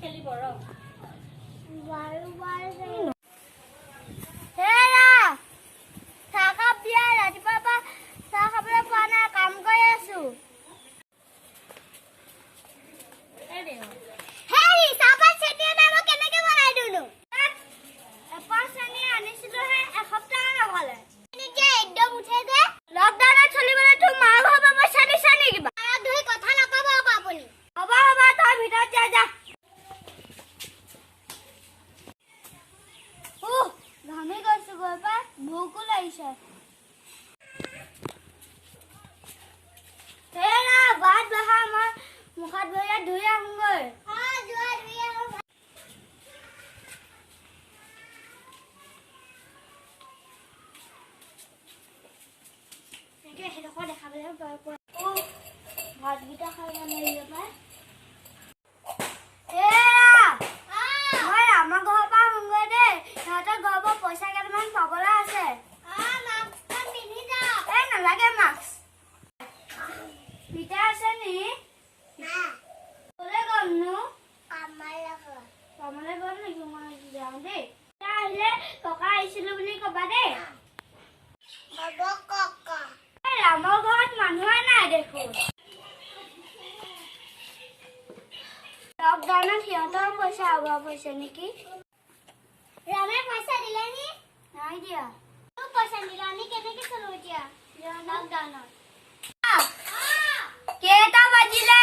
খেলিব ৰ মুখত ভৰিয়া ধুই আহোঁগৈ সেইডোখৰ দেখাবলৈ ভাতকেইটা খাই মই আমাৰ ঘৰৰ পৰা আহোঁগৈ দেই সিহঁতৰ ঘৰৰ পৰা পইচা কেইটামান পাবলৈ আছে নালাগে মাস্ক পিতা আছে নি কলে গ'লনো কামলৈ গ'ল নেকি মই যাওঁ দেই আহিলে ককা আহিছিলো বুলি কবা দেই ৰামৰ ঘৰত মানুহে নাই দেখোন লকডাউনত সিহঁতৰ পইচা অভাৱ হৈছে নেকি ৰামে পইচা দিলে নি নাই দিয়া পইচা দিলে আমি কেনেকে চলো এতিয়া লকডাউনত কেইটা বাজিলে